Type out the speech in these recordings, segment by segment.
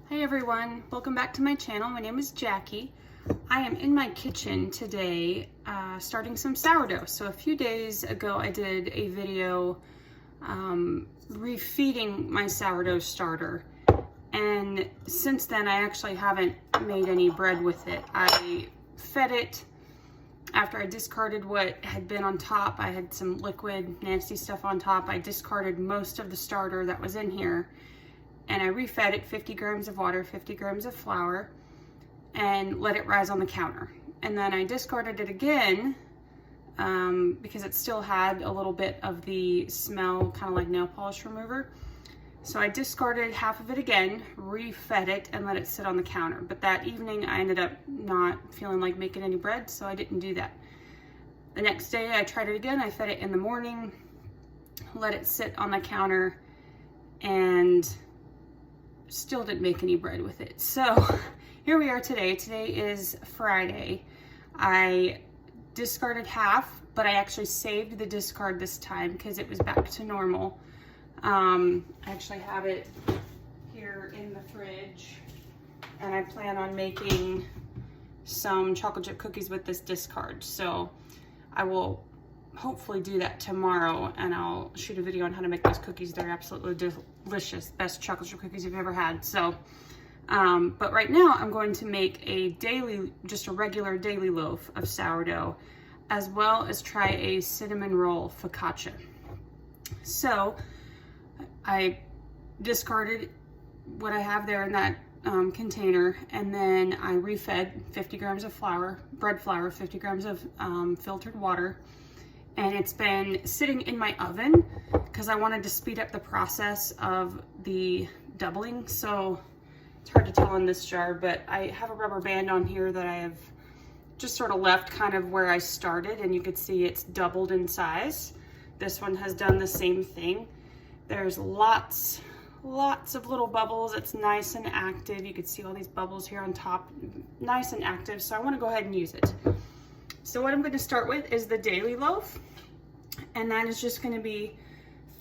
Hey everyone, welcome back to my channel. My name is Jackie. I am in my kitchen today starting some sourdough. So a few days ago I did a video refeeding my sourdough starter, and since then I actually haven't made any bread with it. I fed it after I discarded what had been on top. I had some liquid nasty stuff on top. I discarded most of the starter that was in here, and I refed it 50 grams of water, 50 grams of flour, and let it rise on the counter. And then I discarded it again because it still had a little bit of the smell, kind of like nail polish remover. So I discarded half of it again, refed it, and let it sit on the counter. But that evening I ended up not feeling like making any bread, so I didn't do that. The next day I tried it again. I fed it in the morning, let it sit on the counter, and still didn't make any bread with it. So here we are today. Today is Friday. I discarded half, but I actually saved the discard this time because it was back to normal. I actually have it here in the fridge, and I plan on making some chocolate chip cookies with this discard. So I will hopefully do that tomorrow, and I'll shoot a video on how to make those cookies. They're absolutely delicious. Best chocolate chip cookies you've ever had. So, but right now I'm going to make a daily, just a regular daily loaf of sourdough, as well as try a cinnamon roll focaccia. So I discarded what I have there in that container, and then I refed 50 grams of flour, bread flour, 50 grams of filtered water. And it's been sitting in my oven because I wanted to speed up the process of the doubling. So it's hard to tell in this jar, but I have a rubber band on here that I have just sort of left kind of where I started, and you can see it's doubled in size. This one has done the same thing. There's lots of little bubbles. It's nice and active. You can see all these bubbles here on top, nice and active. So I want to go ahead and use it. So what I'm going to start with is the daily loaf, and that is just going to be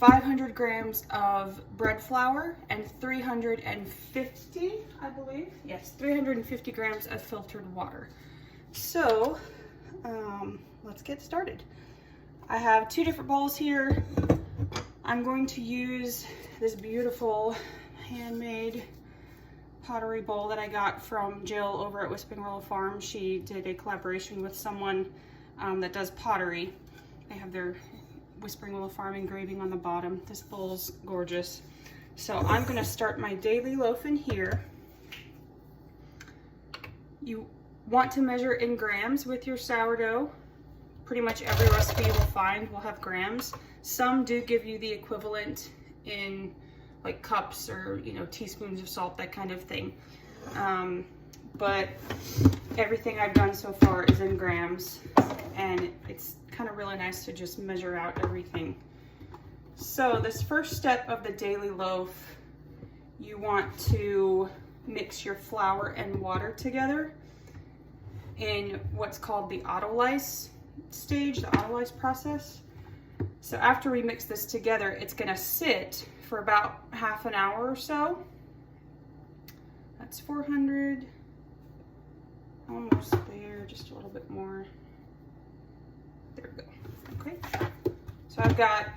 500 grams of bread flour and 350, I believe, yes, 350 grams of filtered water. So let's get started. I have two different bowls here. I'm going to use this beautiful handmade pottery bowl that I got from Jill over at Whispering Willow Farm. She did a collaboration with someone that does pottery. They have their Whispering Willow Farm engraving on the bottom. This bowl's gorgeous. So I'm gonna start my daily loaf in here. You want to measure in grams with your sourdough. Pretty much every recipe you will find will have grams. Some do give you the equivalent in like cups or, you know, teaspoons of salt, that kind of thing. But everything I've done so far is in grams, and it's kind of really nice to just measure out everything. So this first step of the daily loaf, you want to mix your flour and water together in what's called the autolyse stage, the autolyse process. So after we mix this together, it's gonna sit for about half an hour or so. That's 400, almost there, just a little bit more. There we go, okay. So I've got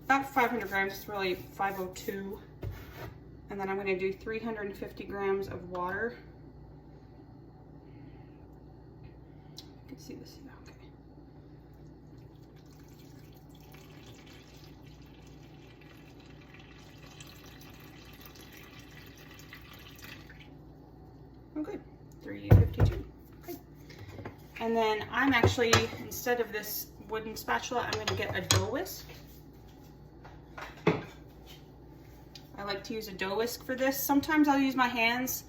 about 500 grams, it's really 502. And then I'm gonna do 350 grams of water. You can see this, yeah, okay. Okay, 352. Okay. And then I'm actually, instead of this wooden spatula, I'm going to get a dough whisk. I like to use a dough whisk for this. Sometimes I'll use my hands,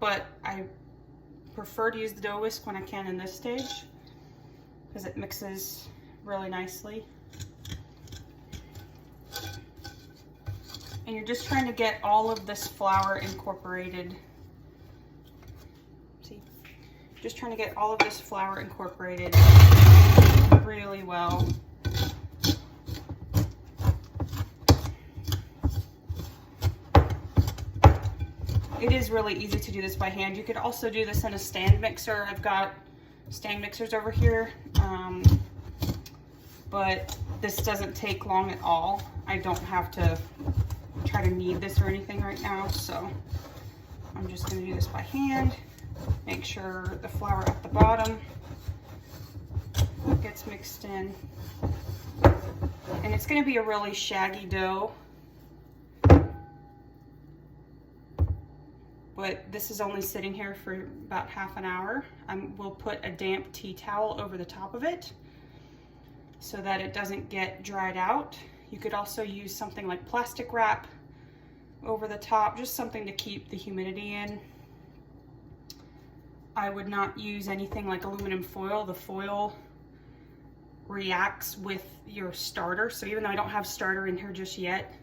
but I prefer to use the dough whisk when I can in this stage because it mixes really nicely. And you're just trying to get all of this flour incorporated. Just trying to get all of this flour incorporated really well. it is really easy to do this by hand. You could also do this in a stand mixer. I've got stand mixers over here, but this doesn't take long at all. I don't have to try to knead this or anything right now, so I'm just going to do this by hand. Make sure the flour at the bottom gets mixed in. And it's going to be a really shaggy dough, but this is only sitting here for about half an hour. We'll put a damp tea towel over the top of it so that it doesn't get dried out. You could also use something like plastic wrap over the top, just something to keep the humidity in. I would not use anything like aluminum foil. The foil reacts with your starter, so even though I don't have starter in here just yet,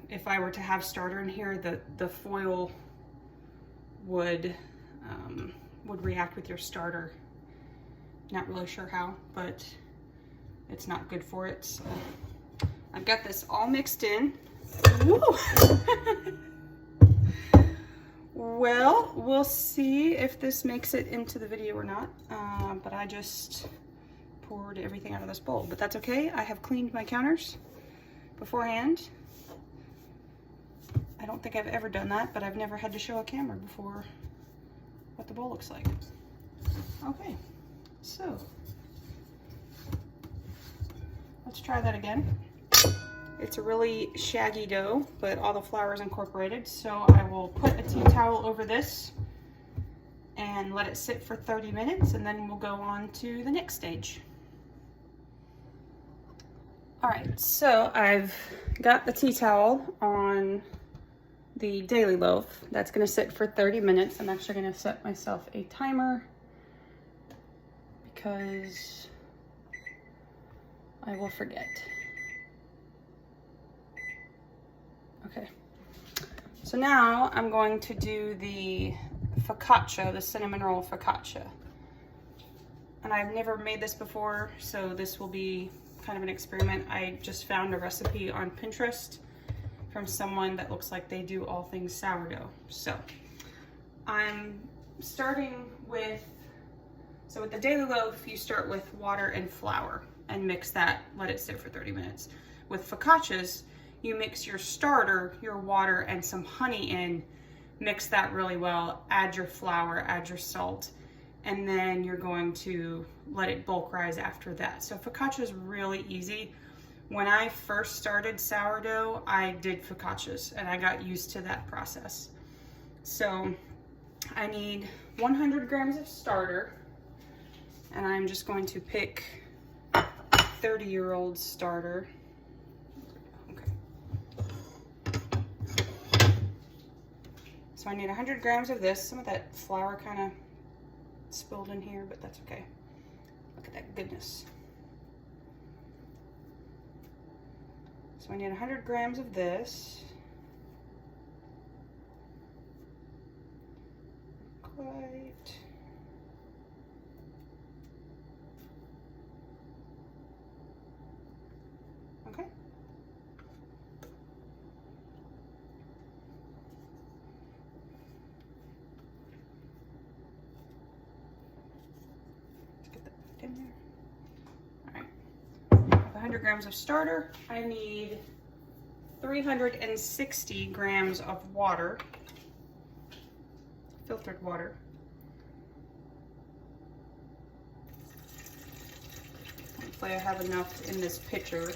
if I were to have starter in here, the foil would react with your starter. Not really sure how, but it's not good for it. So I've got this all mixed in. Well, we'll see if this makes it into the video or not, but I just poured everything out of this bowl, but that's okay. I have cleaned my counters beforehand. I don't think I've ever done that, but I've never had to show a camera before what the bowl looks like. Okay, so let's try that again. It's a really shaggy dough, but all the flour is incorporated, so I will put a tea towel over this and let it sit for 30 minutes, and then we'll go on to the next stage. All right, so I've got the tea towel on the daily loaf. That's gonna sit for 30 minutes. I'm actually gonna set myself a timer because I will forget. Okay, so now I'm going to do the focaccia, the cinnamon roll focaccia. And I've never made this before, so this will be kind of an experiment. I just found a recipe on Pinterest from someone that looks like they do all things sourdough. So I'm starting with, so with the daily loaf, you start with water and flour and mix that, let it sit for 30 minutes. With focaccias, you mix your starter, your water, and some honey in, mix that really well, add your flour, add your salt, and then you're going to let it bulk rise after that. So focaccia is really easy. When I first started sourdough, I did focaccias and I got used to that process. So I need 100 grams of starter, and I'm just going to pick 30-year-old starter. So I need 100 grams of this. Some of that flour kind of spilled in here, but that's okay. Look at that goodness. So I need 100 grams of this. Quite. Okay. In there. All right, 100 grams of starter. I need 360 grams of water, filtered water. Hopefully I have enough in this pitcher.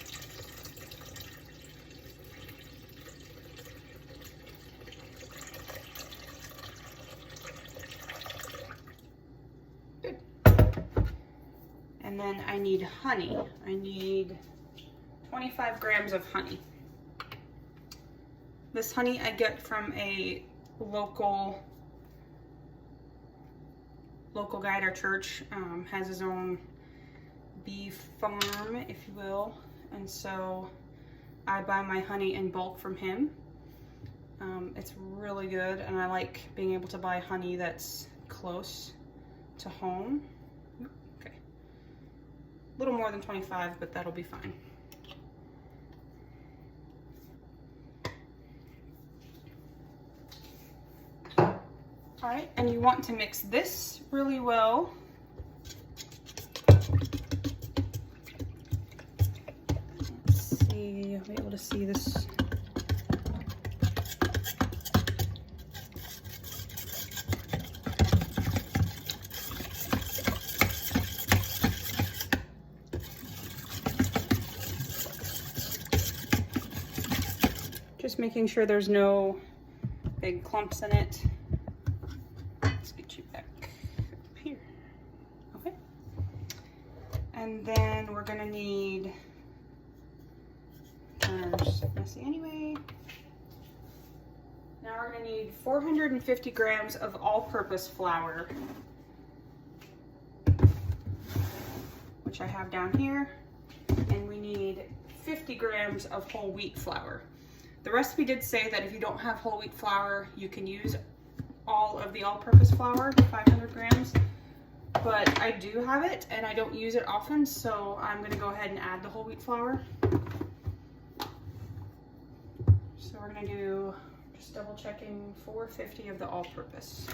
And then I need honey. I need 25 grams of honey. This honey I get from a local guy at our church. Has his own bee farm, if you will. And so I buy my honey in bulk from him. It's really good, and I like being able to buy honey that's close to home. A little more than 25, but that'll be fine. All right, and you want to mix this really well. Let's see, I'll be able to see this. Just making sure there's no big clumps in it. Let's get you back up here. Okay. And then we're gonna need, there's messy anyway. Now we're gonna need 450 grams of all-purpose flour, which I have down here. And we need 50 grams of whole wheat flour. The recipe did say that if you don't have whole wheat flour, you can use all of the all-purpose flour, 500 grams, but I do have it and I don't use it often, so I'm gonna go ahead and add the whole wheat flour. So we're gonna do, just double checking, 450 of the all-purpose.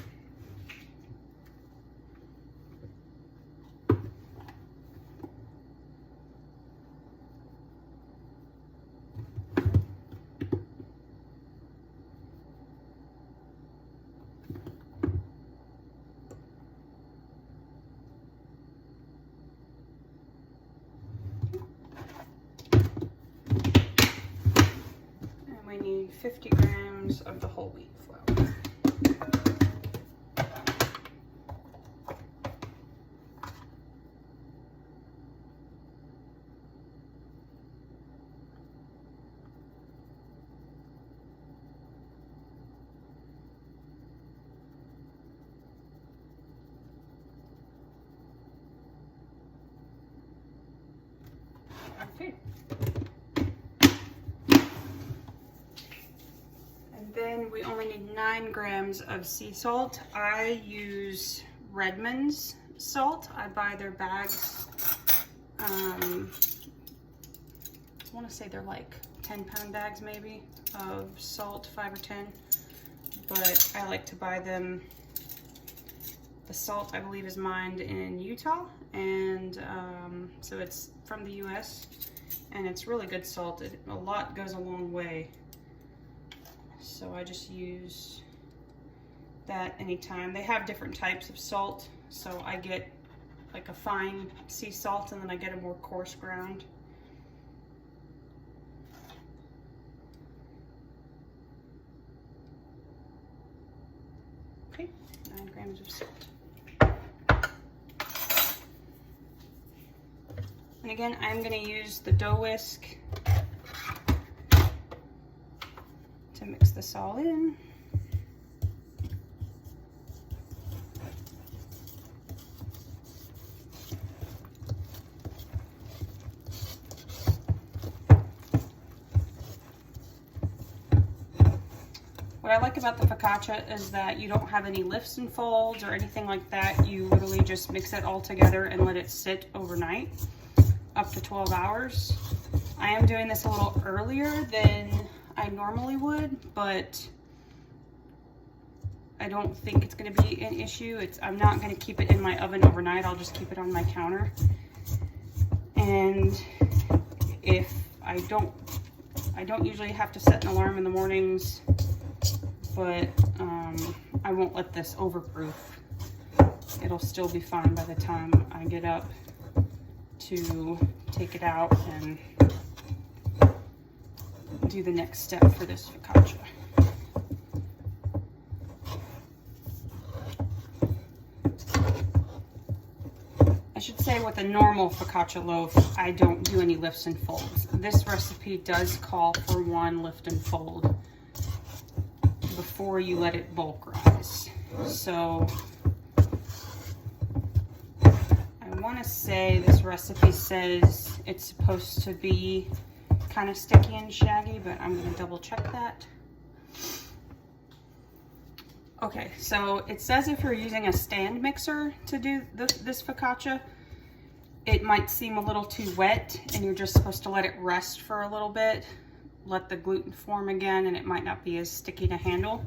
We need 50 grams of the whole wheat flour. Okay. Then we only need 9 grams of sea salt. I use Redmond's salt. I buy their bags. I want to say they're like 10-pound bags maybe of salt, 5 or 10. But I like to buy them. The salt I believe is mined in Utah, and so it's from the US, and it's really good salt. A lot goes a long way. So I just use that anytime. They have different types of salt, so I get like a fine sea salt and then I get a more coarse ground. Okay, 9 grams of salt. And again, I'm going to use the dough whisk to mix this all in. What I like about the focaccia is that you don't have any lifts and folds or anything like that. You literally just mix it all together and let it sit overnight, up to 12 hours. I am doing this a little earlier than I normally would, but I don't think it's going to be an issue. I'm not going to keep it in my oven overnight. I'll just keep it on my counter. And if I don't usually have to set an alarm in the mornings, but I won't let this overproof. It'll still be fine by the time I get up to take it out and do the next step for this focaccia. I should say with a normal focaccia loaf, I don't do any lifts and folds. This recipe does call for 1 lift and fold before you let it bulk rise. So I want to say this recipe says it's supposed to be kind of sticky and shaggy, but I'm going to double check that. Okay, so it says if you're using a stand mixer to do this focaccia, it might seem a little too wet and you're just supposed to let it rest for a little bit, let the gluten form again, and it might not be as sticky to handle.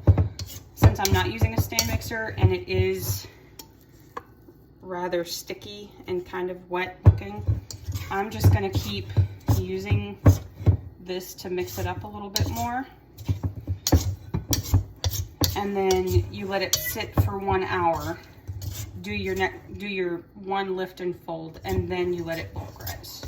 since I'm not using a stand mixer and it is rather sticky and kind of wet looking, I'm just gonna keep using this to mix it up a little bit more. And then you let it sit for 1 hour. Do your one lift and fold, and then you let it bulk rise.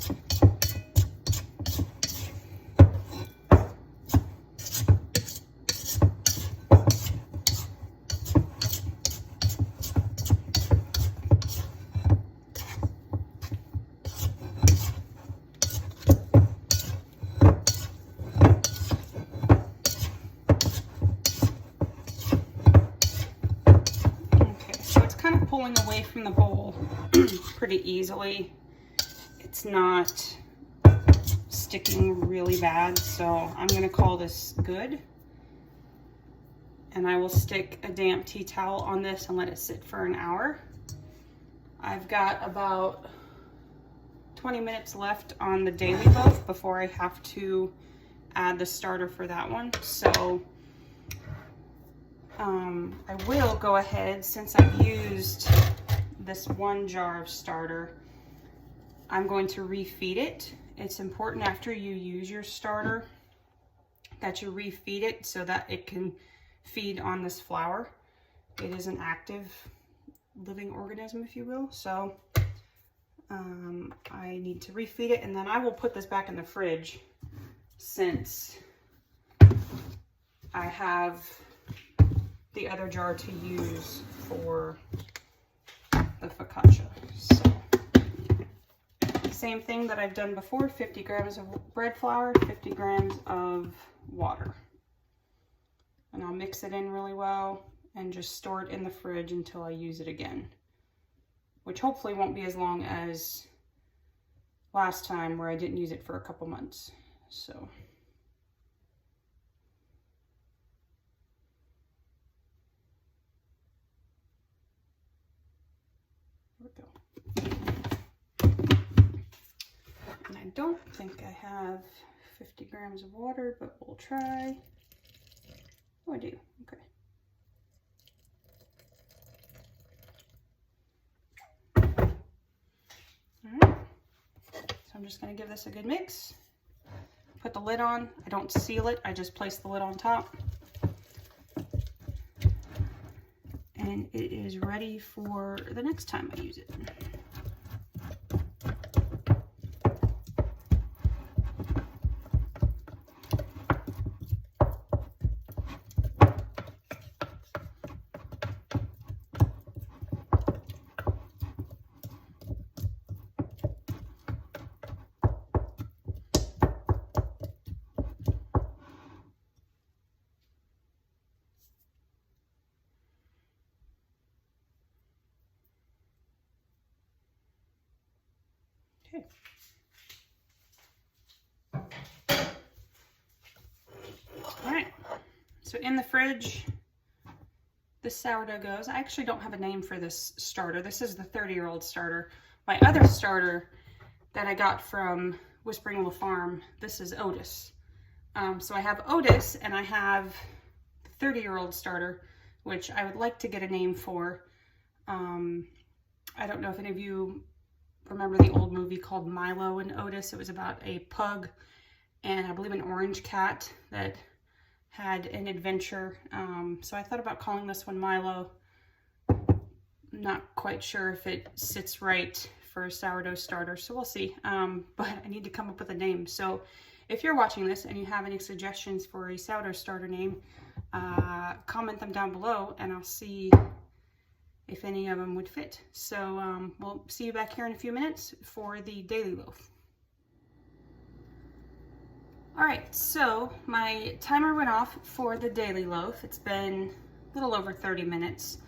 Pulling away from the bowl pretty easily. It's not sticking really bad, so I'm gonna call this good. And I will stick a damp tea towel on this and let it sit for an hour. I've got about 20 minutes left on the daily loaf before I have to add the starter for that one. So I will go ahead, since I've used this 1 jar of starter, I'm going to refeed it. It's important after you use your starter that you refeed it so that it can feed on this flour. It is an active living organism, if you will. So I need to refeed it, and then I will put this back in the fridge since I have the other jar to use for the focaccia. So, same thing that I've done before, 50 grams of bread flour, 50 grams of water. And I'll mix it in really well and just store it in the fridge until I use it again, which hopefully won't be as long as last time where I didn't use it for a couple months. So. There we go. And I don't think I have 50 grams of water, but we'll try. Oh, I do. Okay. All right. So I'm just going to give this a good mix. Put the lid on. I don't seal it. I just place the lid on top. And it is ready for the next time I use it. Okay. All right, so in the fridge, this sourdough goes. I actually don't have a name for this starter. This is the 30-year-old starter. My other starter that I got from Whispering Little Farm, this is Otis. So I have Otis and I have the 30-year-old starter, which I would like to get a name for. I don't know if any of you remember the old movie called Milo and Otis. It was about a pug and I believe an orange cat that had an adventure. So I thought about calling this one Milo. Not quite sure if it sits right for a sourdough starter, so we'll see. But I need to come up with a name. So if you're watching this and you have any suggestions for a sourdough starter name, comment them down below and I'll see if any of them would fit. So we'll see you back here in a few minutes for the daily loaf. All right, so my timer went off for the daily loaf. It's been a little over 30 minutes.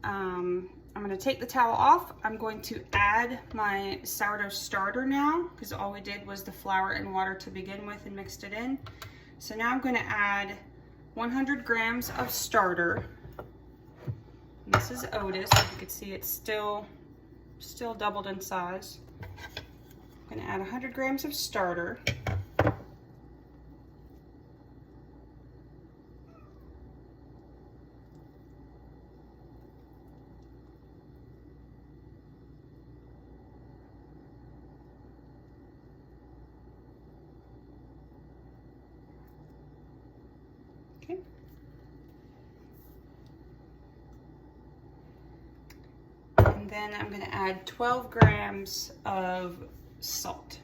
I'm gonna take the towel off. I'm going to add my sourdough starter now because all we did was the flour and water to begin with and mixed it in. So now I'm gonna add 100 grams of starter. This is Otis. As you can see, it's still doubled in size. I'm gonna add 100 grams of starter. I'm Okay. And then I'm gonna add 12 grams of salt.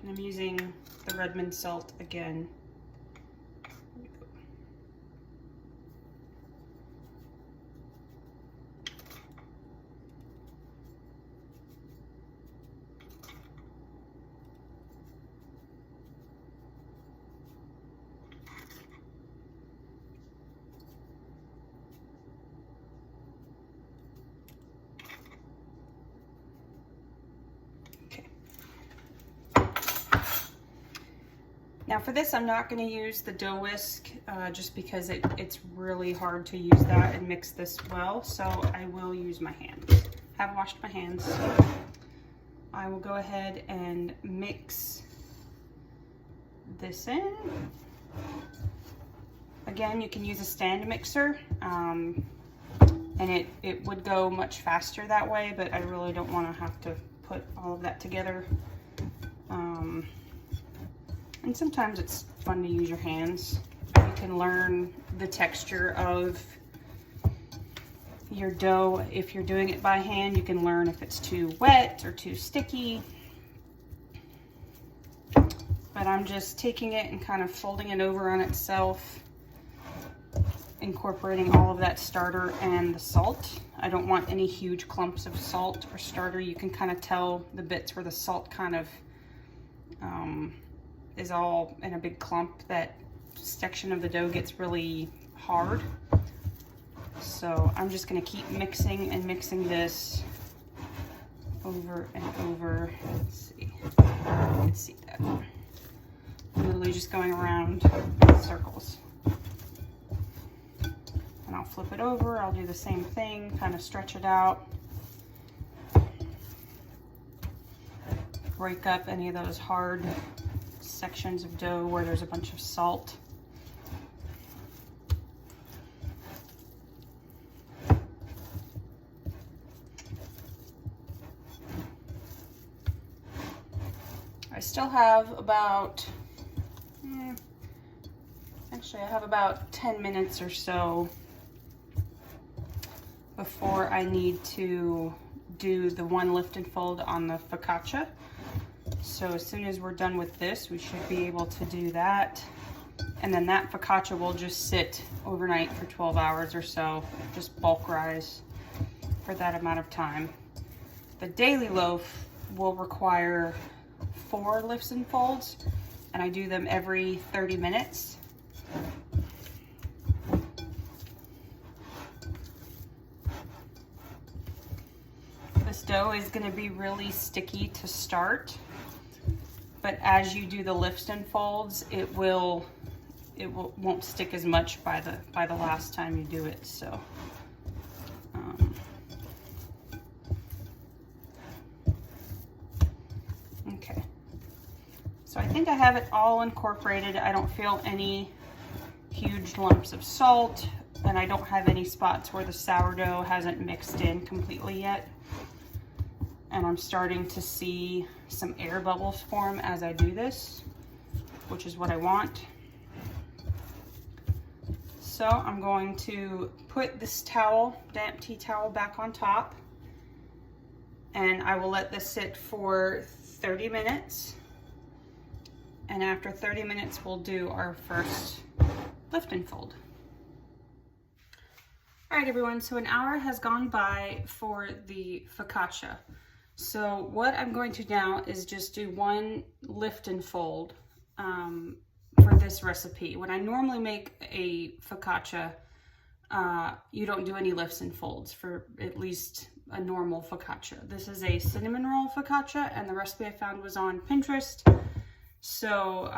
And I'm using the Redmond salt again. Now for this, I'm not going to use the dough whisk just because it's really hard to use that and mix this well. So I will use my hands. I have washed my hands. I will go ahead and mix this in. Again, you can use a stand mixer and it would go much faster that way, but I really don't want to have to put all of that together. And sometimes it's fun to use your hands. You can learn the texture of your dough. If you're doing it by hand, you can learn if it's too wet or too sticky. But I'm just taking it and kind of folding it over on itself, incorporating all of that starter and the salt. I don't want any huge clumps of salt or starter. You can kind of tell the bits where the salt kind of is all in a big clump. That section of the dough gets really hard. So I'm just going to keep mixing and mixing this over and over. Let's see. You can see that. I'm literally just going around in circles. And I'll flip it over. I'll do the same thing, kind of stretch it out. Break up any of those hard sections of dough where there's a bunch of salt. I still have about, actually I have about 10 minutes or so before I need to do the one lift and fold on the focaccia. So as soon as we're done with this, we should be able to do that. And then that focaccia will just sit overnight for 12 hours or so, just bulk rise for that amount of time. The daily loaf will require 4 lifts and folds, and I do them every 30 minutes. This dough is going to be really sticky to start, but as you do the lifts and folds, it won't stick as much by the last time you do it. So okay, so I think I have it all incorporated. I don't feel any huge lumps of salt, and I don't have any spots where the sourdough hasn't mixed in completely yet. And I'm starting to see some air bubbles form as I do this, which is what I want. So I'm going to put this towel, damp tea towel, back on top, and I will let this sit for 30 minutes. And after 30 minutes, we'll do our first lift and fold. All right, everyone, so an hour has gone by for the focaccia. So what I'm going to now is just do one lift and fold for this recipe. When I normally make a focaccia, you don't do any lifts and folds for at least a normal focaccia. This is a cinnamon roll focaccia, and the recipe I found was on Pinterest. So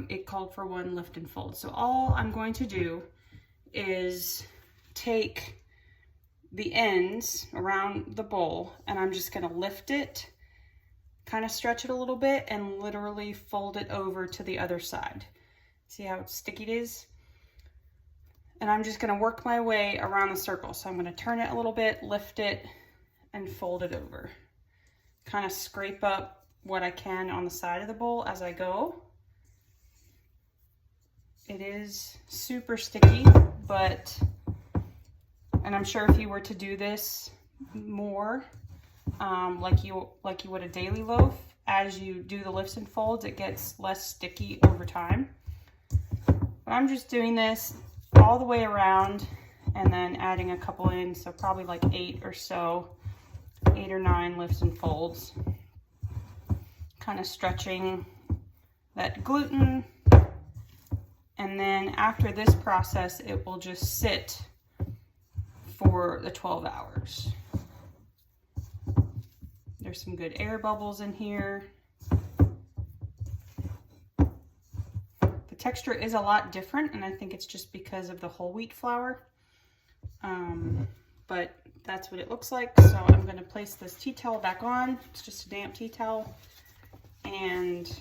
it called for one lift and fold. So all I'm going to do is take the ends around the bowl, and I'm just going to lift it, kind of stretch it a little bit, and literally fold it over to the other side. See how sticky it is? And I'm just going to work my way around the circle. So I'm going to turn it a little bit, lift it, and fold it over. Kind of scrape up what I can on the side of the bowl as I go. It is super sticky, but, and I'm sure if you were to do this more, like you would a daily loaf, as you do the lifts and folds, it gets less sticky over time. But I'm just doing this all the way around and then adding a couple in, so probably like 8 or 9 lifts and folds. Kind of stretching that gluten. And then after this process, it will just sit for the 12 hours. There's some good air bubbles in here. The texture is a lot different, and I think it's just because of the whole wheat flour. But that's what it looks like. So I'm going to place this tea towel back on. It's just a damp tea towel. And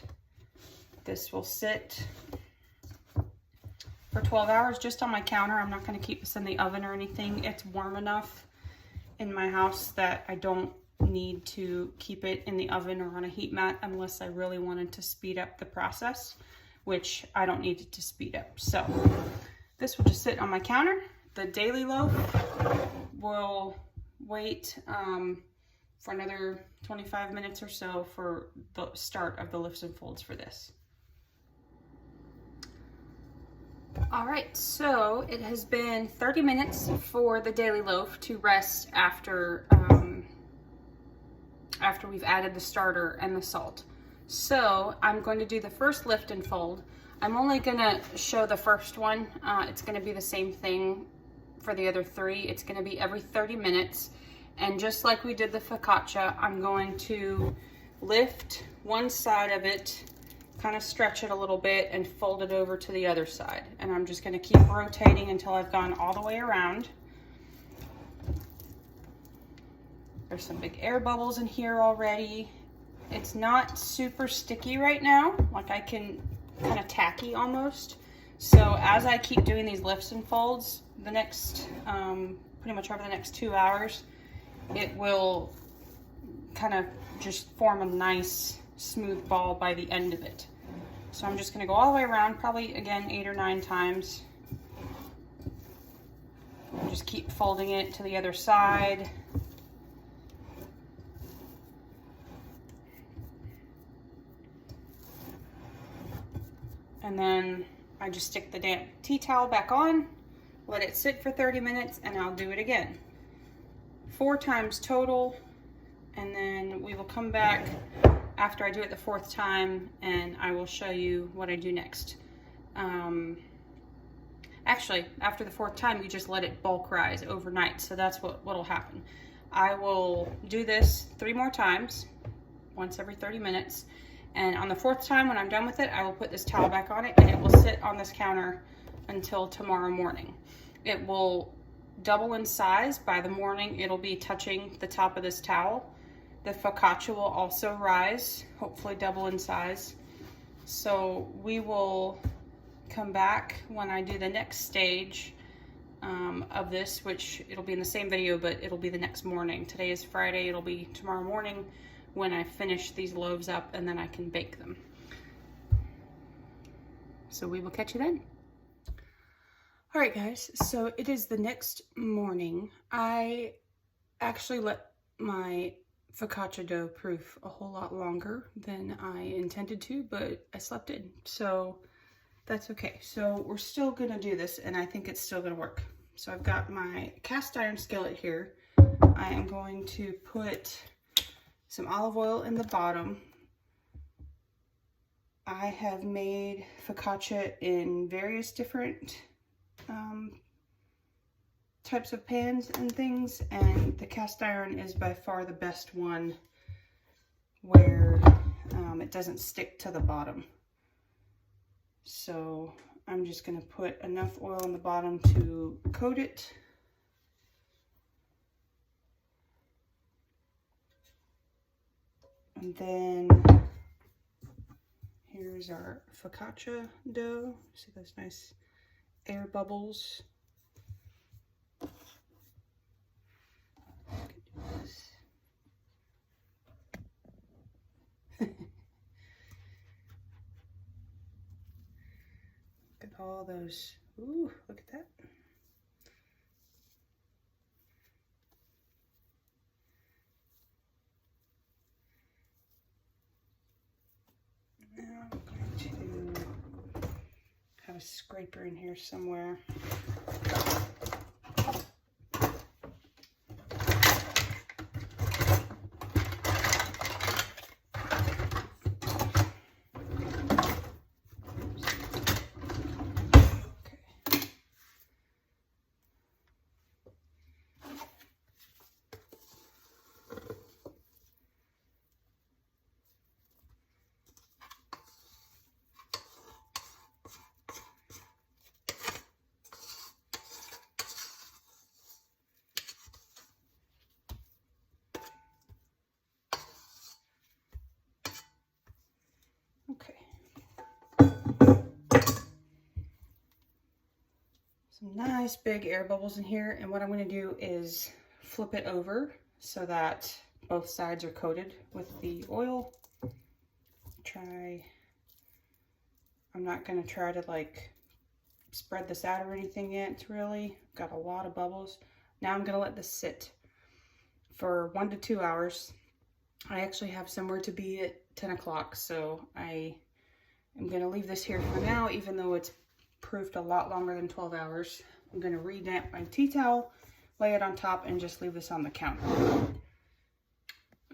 this will sit for 12 hours just on my counter. I'm not going to keep this in the oven or anything. It's warm enough in my house that I don't need to keep it in the oven or on a heat mat unless I really wanted to speed up the process, which I don't need it to speed up. So this will just sit on my counter. The daily loaf will wait for another 25 minutes or so for the start of the lifts and folds for this. All right, so it has been 30 minutes for the daily loaf to rest after we've added the starter and the salt. So I'm going to do the first lift and fold. I'm only gonna show the first one. It's gonna be the same thing for the other 3. It's gonna be every 30 minutes. And just like we did the focaccia, I'm going to lift one side of it, kind of stretch it a little bit, and fold it over to the other side. And I'm just gonna keep rotating until I've gone all the way around. There's some big air bubbles in here already. It's not super sticky right now, like I can kind of tacky almost. So as I keep doing these lifts and folds, the next, pretty much over the next 2 hours, it will kind of just form a nice smooth ball by the end of it. So I'm just gonna go all the way around, probably again 8 or 9 times. And just keep folding it to the other side. And then I just stick the damp tea towel back on, let it sit for 30 minutes, and I'll do it again. 4 times total, and then we will come back after I do it the 4th time, and I will show you what I do next. Actually, after the 4th time, you just let it bulk rise overnight, so that's what'll happen. I will do this 3 more times, once every 30 minutes, and on the 4th time, when I'm done with it, I will put this towel back on it, and it will sit on this counter until tomorrow morning. It will double in size. By the morning, it'll be touching the top of this towel. The focaccia will also rise, hopefully double in size. So we will come back when I do the next stage of this, which it'll be in the same video, but it'll be the next morning. Today is Friday, it'll be tomorrow morning when I finish these loaves up, and then I can bake them. So we will catch you then. All right, guys, so it is the next morning. I actually let my focaccia dough proof a whole lot longer than I intended to, but I slept in, so that's okay. So we're still gonna do this, and I think it's still gonna work. So I've got my cast iron skillet here. I am going to put some olive oil in the bottom. I have made focaccia in various different types of pans and things, and the cast iron is by far the best one where it doesn't stick to the bottom. So I'm just going to put enough oil on the bottom to coat it. And then here's our focaccia dough. See those nice air bubbles? Look at all those. Ooh, look at that. Now I'm going to have a scraper in here somewhere. Okay. Some nice big air bubbles in here, and what I'm going to do is flip it over so that both sides are coated with the oil. I'm not going to try to like spread this out or anything yet. It's really got a lot of bubbles. Now I'm going to let this sit for 1 to 2 hours. I actually have somewhere to be at 10 o'clock, so I am going to leave this here for now, even though it's proofed a lot longer than 12 hours. I'm going to re-damp my tea towel, lay it on top, and just leave this on the counter.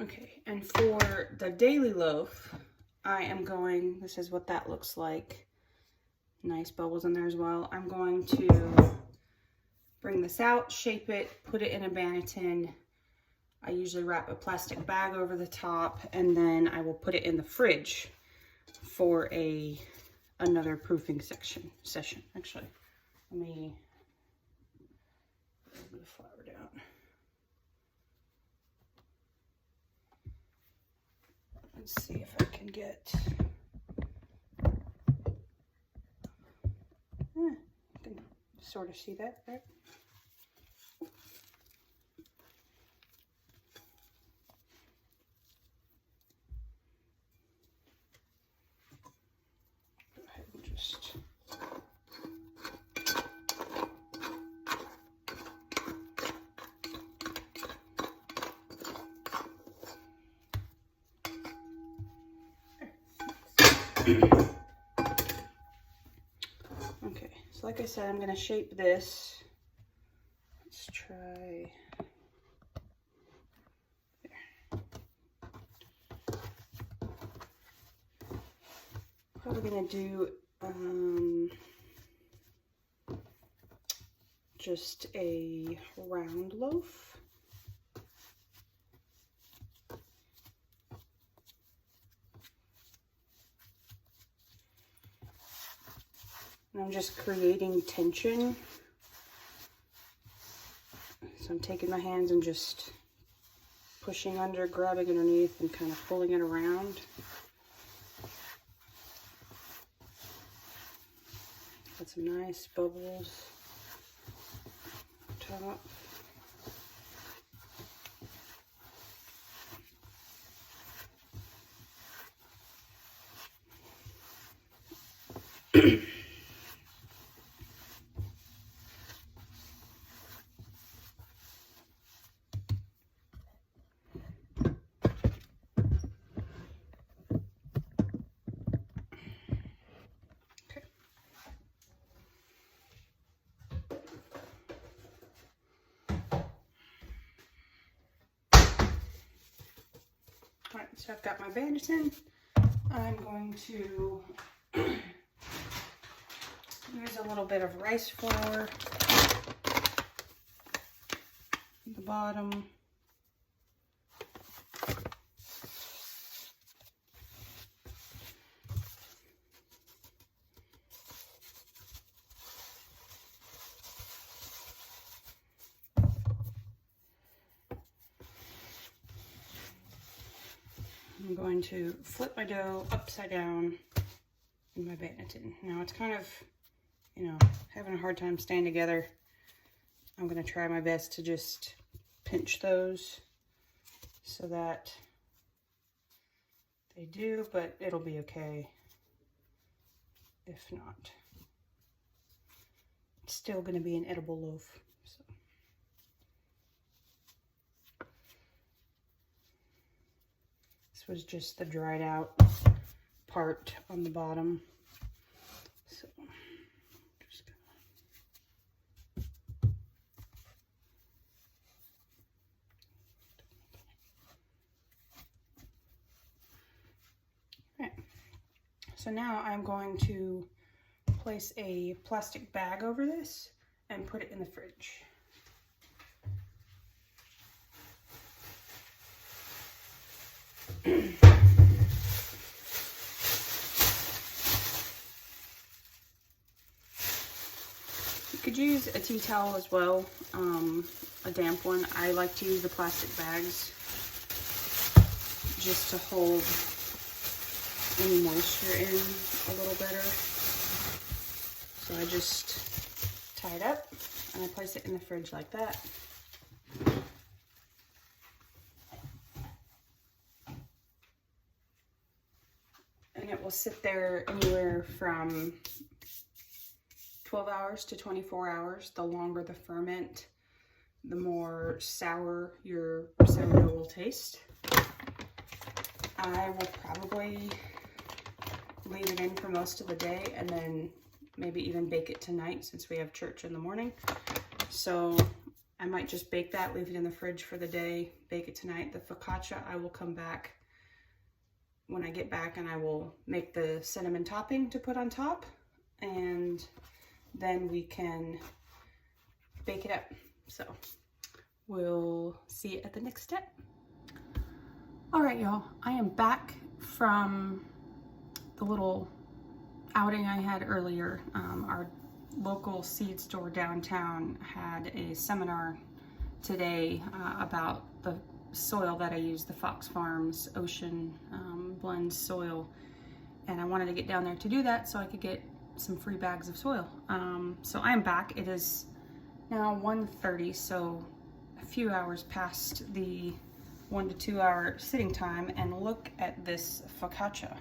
Okay, and for the daily loaf, I am going, this is what that looks like. Nice bubbles in there as well. I'm going to bring this out, shape it, put it in a banneton. I usually wrap a plastic bag over the top, and then I will put it in the fridge for another proofing session. Actually, let me put a little bit of flour down. Let's see if I can get, you can sort of see that there. Go ahead and just okay, so like I said, I'm going to shape this. Let's try there. Probably going to do just a round loaf. And I'm just creating tension. So I'm taking my hands and just pushing under, grabbing underneath, and kind of pulling it around. Got some nice bubbles on top. Alright, so I've got my banneton. I'm going to use a little bit of rice flour at the bottom. I'm going to flip my dough upside down in my banneton. Now it's kind of, you know, having a hard time staying together. I'm going to try my best to just pinch those so that they do, but it'll be okay if not. still going to be an edible loaf. So. This was just the dried out part on the bottom. So just gonna... Right. So now I'm going to place a plastic bag over this and put it in the fridge. You could use a tea towel as well, a damp one. I like to use the plastic bags just to hold any moisture in a little better. So I just tie it up and I place it in the fridge like that. And it will sit there anywhere from 12 hours to 24 hours. The longer the ferment, the more sour your sourdough will taste. I will probably leave it in for most of the day and then maybe even bake it tonight since we have church in the morning. So I might just bake that, leave it in the fridge for the day, bake it tonight. The focaccia, I will come back when I get back and I will make the cinnamon topping to put on top, and then we can bake it up. So we'll see you at the next step. All right, y'all, I am back from the little outing I had earlier. Our local seed store downtown had a seminar today about the soil that I use, the Fox Farms Ocean Blend soil, and I wanted to get down there to do that so I could get some free bags of soil. So I am back. It is now 1:30, so a few hours past the 1 to 2 hour sitting time, and look at this focaccia.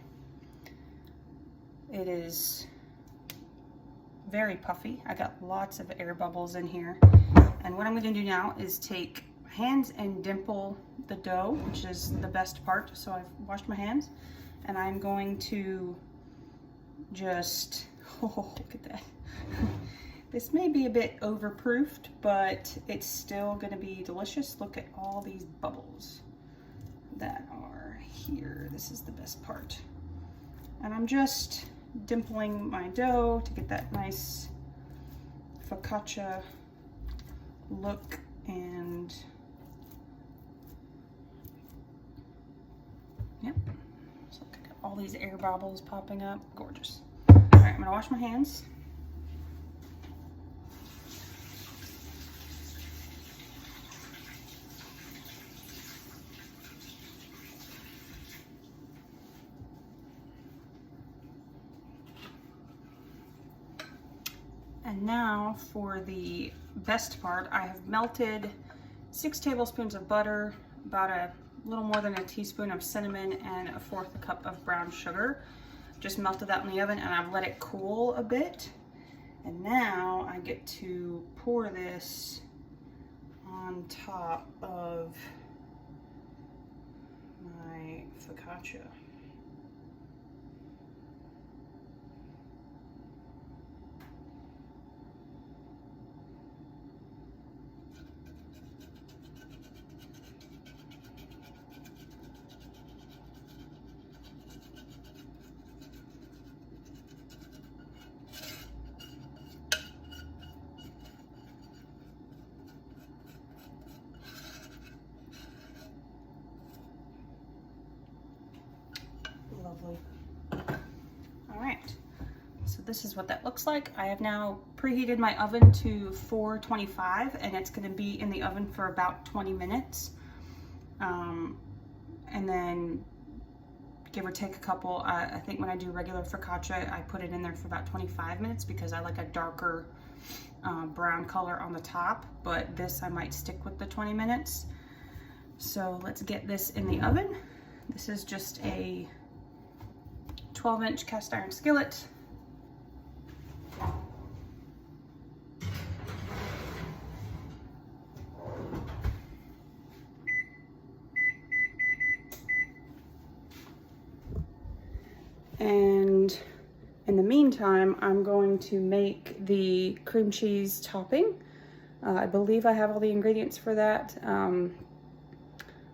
It is very puffy. I got lots of air bubbles in here. And what I'm going to do now is take my hands and dimple the dough, which is the best part. So I've washed my hands, and I'm going to just, oh, look at that. This may be a bit overproofed, but it's still going to be delicious. Look at all these bubbles that are here. This is the best part. And I'm just dimpling my dough to get that nice focaccia look, and yep, so look, I got all these air bubbles popping up. Gorgeous. All right, I'm gonna wash my hands. And now for the best part, I have melted 6 tablespoons of butter, about a little more than a teaspoon of cinnamon, and a 1/4 cup of brown sugar. Just melted that in the oven, and I've let it cool a bit. And now I get to pour this on top of my focaccia. Lovely. All right, so this is what that looks like. I have now preheated my oven to 425, and it's going to be in the oven for about 20 minutes. And then give or take a couple, I think when I do regular focaccia, I put it in there for about 25 minutes because I like a darker brown color on the top, but this I might stick with the 20 minutes. So let's get this in the oven. This is just a 12-inch cast iron skillet. meantime, I'm going to make the cream cheese topping. I believe I have all the ingredients for that.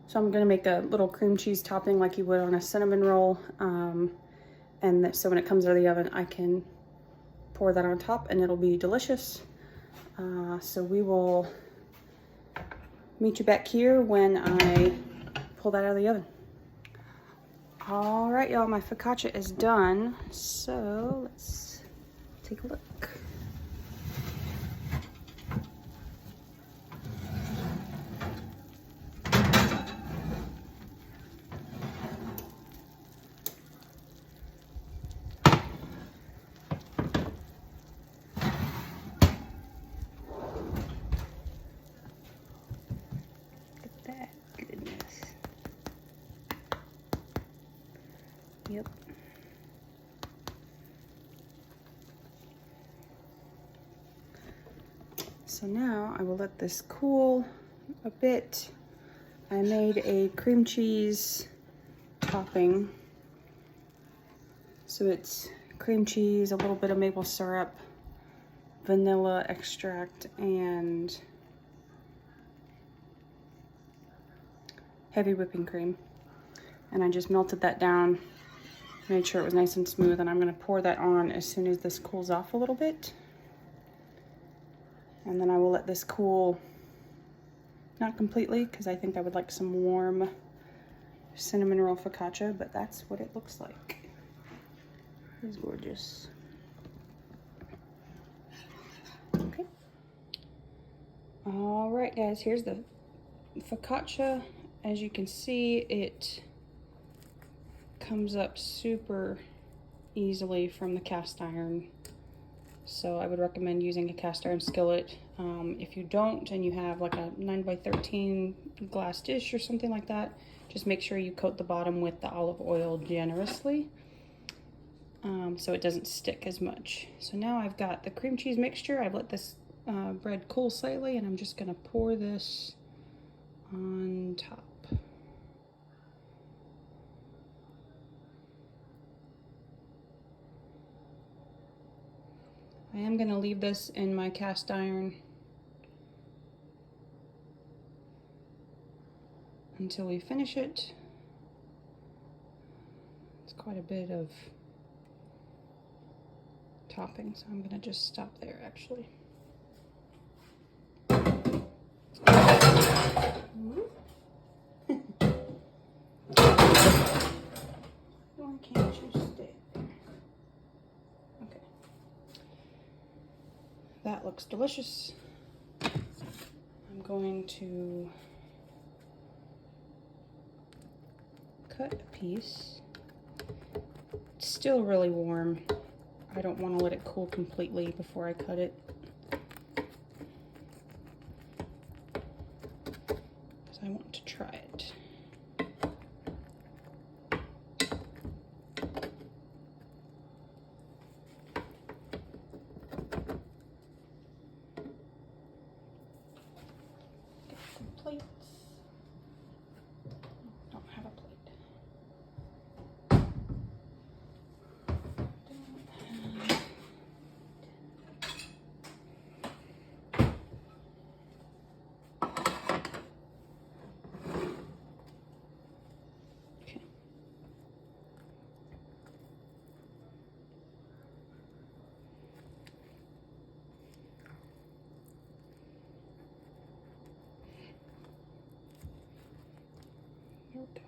So I'm gonna make a little cream cheese topping like you would on a cinnamon roll. So when it comes out of the oven, I can pour that on top and it'll be delicious. So we will meet you back here when I pull that out of the oven. All right, y'all, my focaccia is done. So let's take a look. Yep. So now I will let this cool a bit. I made a cream cheese topping. So it's cream cheese, a little bit of maple syrup, vanilla extract, and heavy whipping cream. And I just melted that down, made sure it was nice and smooth, and I'm gonna pour that on as soon as this cools off a little bit. And then I will let this cool, not completely, because I think I would like some warm cinnamon roll focaccia, but that's what it looks like. It's gorgeous. Okay. All right, guys, here's the focaccia. As you can see, it comes up super easily from the cast iron, so I would recommend using a cast iron skillet. If you don't and you have like a 9x13 glass dish or something like that, just make sure you coat the bottom with the olive oil generously, so it doesn't stick as much. So now I've got the cream cheese mixture. I've let this bread cool slightly, and I'm just gonna pour this on top. I am going to leave this in my cast iron until we finish it. It's quite a bit of topping, so I'm going to just stop there actually. Why can't you stick? Okay. That looks delicious. I'm going to cut a piece. It's still really warm. I don't want to let it cool completely before I cut it, because I want to try it. Plates. Don't have a plate. Okay. There we go.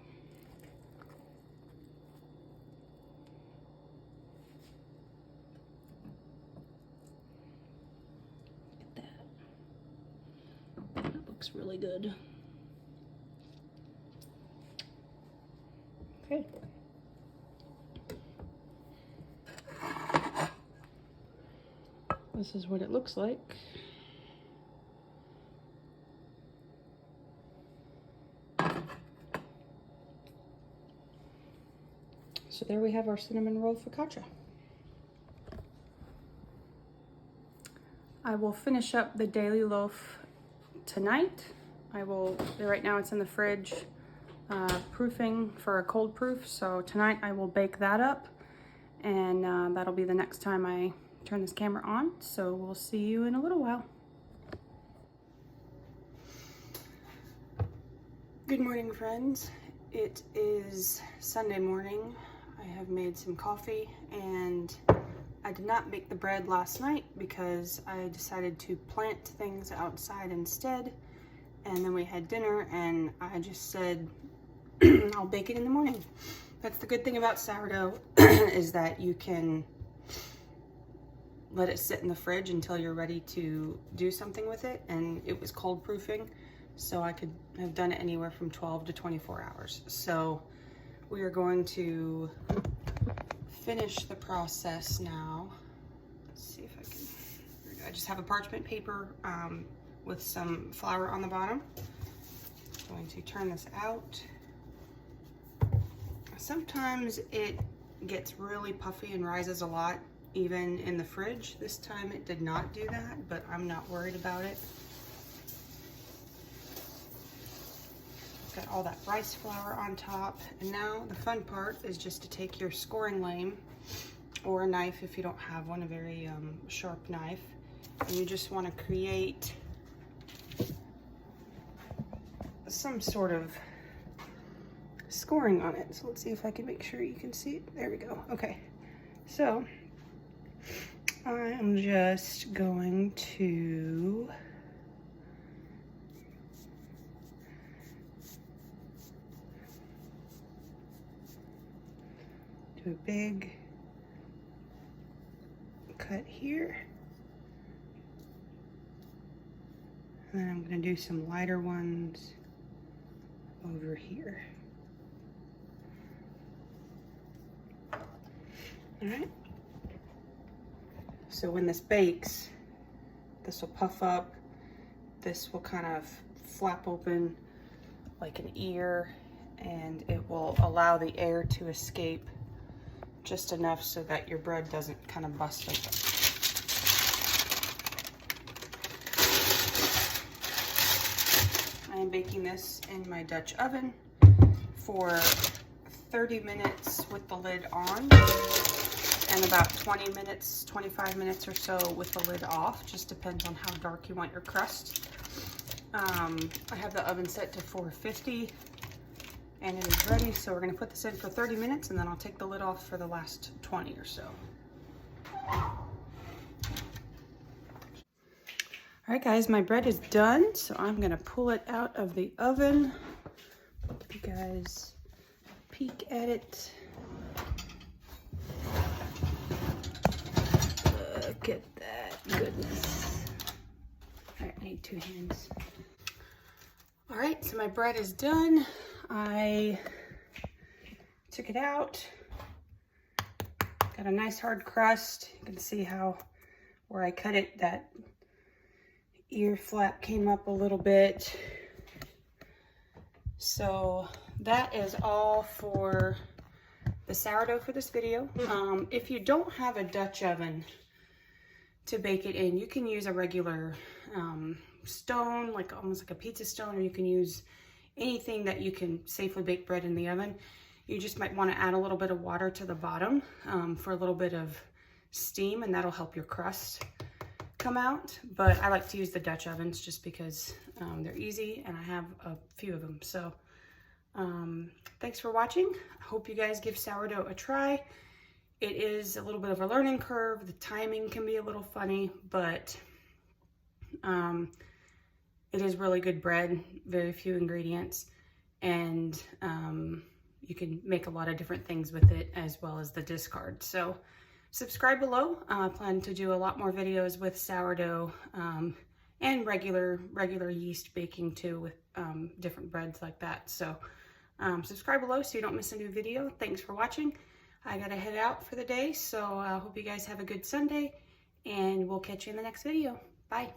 Look at that. That looks really good. Okay. This is what it looks like. So there we have our cinnamon roll focaccia. I will finish up the daily loaf tonight. Right now it's in the fridge, proofing for a cold proof. So tonight I will bake that up, and that'll be the next time I turn this camera on. So we'll see you in a little while. Good morning, friends. It is Sunday morning. I have made some coffee, and I did not make the bread last night because I decided to plant things outside instead. And then we had dinner, and I just said I'll bake it in the morning. That's the good thing about sourdough is that you can let it sit in the fridge until you're ready to do something with it. And it was cold proofing, so I could have done it anywhere from 12 to 24 hours. So we are going to finish the process now. Let's see if I can. I just have a parchment paper with some flour on the bottom. I'm going to turn this out. Sometimes it gets really puffy and rises a lot, even in the fridge. This time it did not do that, but I'm not worried about it. Got all that rice flour on top, and now the fun part is just to take your scoring lame or a knife, if you don't have one, a very sharp knife, and you just want to create some sort of scoring on it. So let's see if I can make sure you can see it. There we go. Okay, so I am just going to do a big cut here, and then I'm going to do some lighter ones over here. All right, so when this bakes, this will puff up, this will kind of flap open like an ear, and it will allow the air to escape just enough so that your bread doesn't kind of bust open. I am baking this in my Dutch oven for 30 minutes with the lid on, and about 20 minutes, 25 minutes or so with the lid off. Just depends on how dark you want your crust. I have the oven set to 450 and it is ready. So we're gonna put this in for 30 minutes and then I'll take the lid off for the last 20 or so. All right, guys, my bread is done. So I'm gonna pull it out of the oven. Give you guys a peek at it. Look at that goodness. All right, I need 2 hands. All right, so my bread is done. I took it out. Got a nice hard crust. You can see how where I cut it, that ear flap came up a little bit. So that is all for the sourdough for this video. If you don't have a Dutch oven to bake it in, you can use a regular stone, like almost like a pizza stone, or you can use anything that you can safely bake bread in the oven. You just might want to add a little bit of water to the bottom for a little bit of steam, and that'll help your crust come out. But I like to use the Dutch ovens just because they're easy and I have a few of them. So thanks for watching. I hope you guys give sourdough a try. It is a little bit of a learning curve. The timing can be a little funny, but it is really good bread, very few ingredients, and you can make a lot of different things with it as well as the discard. So subscribe below. I plan to do a lot more videos with sourdough and regular yeast baking too, with different breads like that. So subscribe below so you don't miss a new video. Thanks for watching. I gotta head out for the day, so I hope you guys have a good Sunday, and we'll catch you in the next video. Bye.